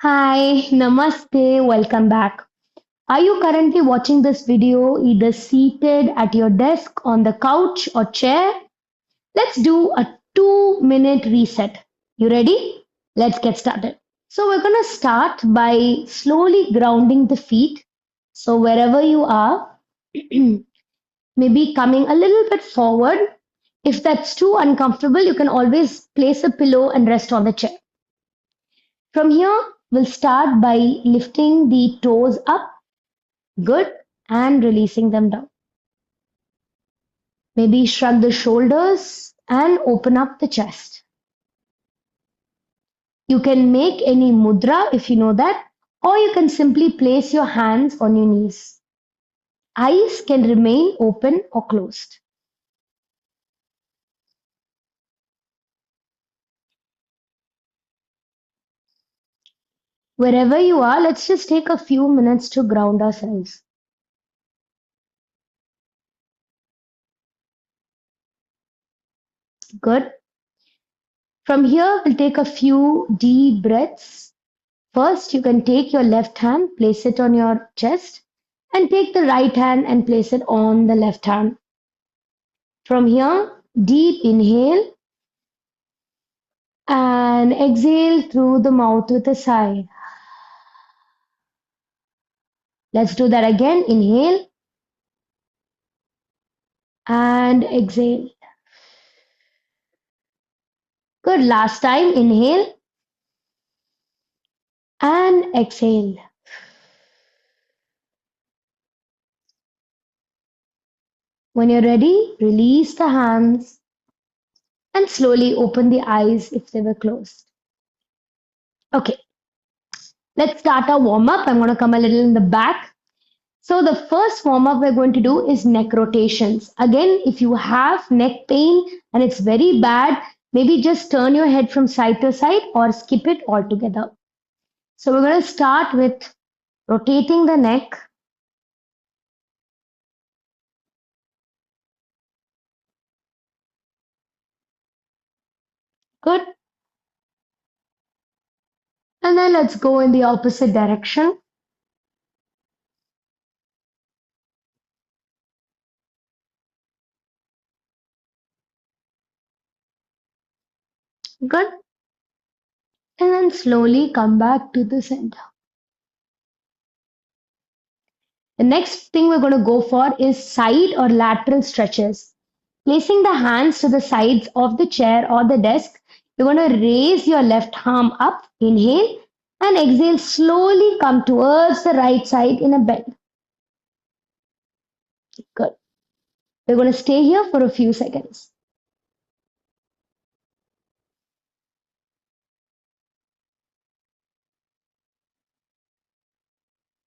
Hi, namaste, welcome back. Are you currently watching this video either seated at your desk, on the couch, or chair? Let's do a 2-minute reset. You ready? Let's get started. So, we're going to start by slowly grounding the feet. So, wherever you are, maybe coming a little bit forward. If that's too uncomfortable, you can always place a pillow and rest on the chair. From here, we'll start by lifting the toes up. Good. And releasing them down. Maybe shrug the shoulders and open up the chest. You can make any mudra if you know that, or you can simply place your hands on your knees. Eyes can remain open or closed. Wherever you are, let's just take a few minutes to ground ourselves. Good. From here, we'll take a few deep breaths. First, you can take your left hand, place it on your chest, and take the right hand and place it on the left hand. From here, deep inhale and exhale through the mouth with a sigh. Let's do that again. Inhale and exhale. Good. Last time, inhale and exhale. When you're ready, release the hands and slowly open the eyes if they were closed. Okay, let's start our warm up. I'm going to come a little in the back. So the first warm up we're going to do is neck rotations. Again, if you have neck pain and it's very bad, maybe just turn your head from side to side or skip it altogether. So we're going to start with rotating the neck. Good. And then let's go in the opposite direction. Good. And then slowly come back to the center. The next thing we're going to go for is side or lateral stretches. Placing the hands to the sides of the chair or the desk, you're going to raise your left arm up, inhale, and exhale, slowly come towards the right side in a bend. Good. We're going to stay here for a few seconds.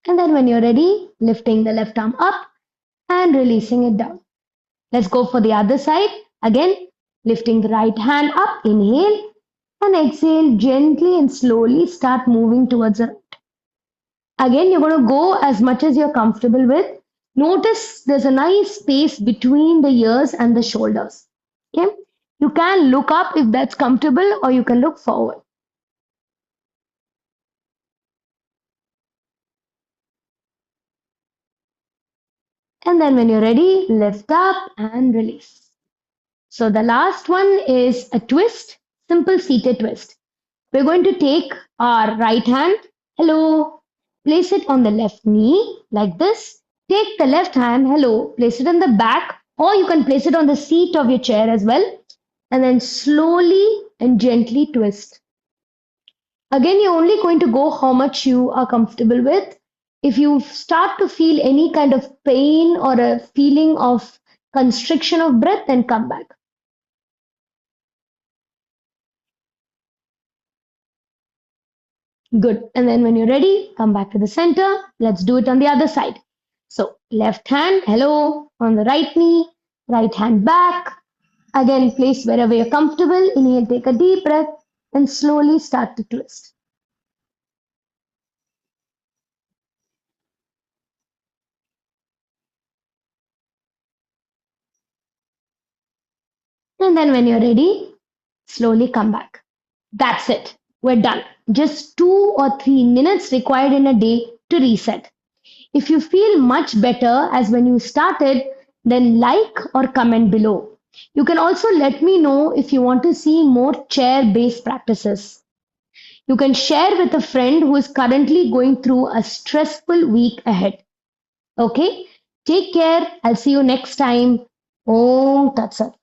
And then when you're ready, lifting the left arm up and releasing it down. Let's go for the other side. Again, lifting the right hand up, inhale, and exhale gently and slowly start moving towards the right. Again, you're going to go as much as you're comfortable with. Notice there's a nice space between the ears and the shoulders. Okay? You can look up if that's comfortable, or you can look forward. And then when you're ready, lift up and release. So the last one is a twist, simple seated twist. We're going to take our right hand, hello, place it on the left knee like this. Take the left hand, hello, place it on the back, or you can place it on the seat of your chair as well. And then slowly and gently twist. Again, you're only going to go how much you are comfortable with. If you start to feel any kind of pain or a feeling of constriction of breath, then come back. Good. And then when you're ready, come back to the center. Let's do it on the other side. So left hand, hello, on the right knee, right hand back. Again, place wherever you're comfortable. Inhale, take a deep breath, and slowly start to twist. And then when you're ready, slowly come back. That's it. we're done. Just 2 or 3 minutes required in a day to reset. If you feel much better as when you started, then like or comment below. You can also let me know if you want to see more chair based practices. You can share with a friend who is currently going through a stressful week ahead. Okay? Take care. I'll see you next time. Om Tat Sat.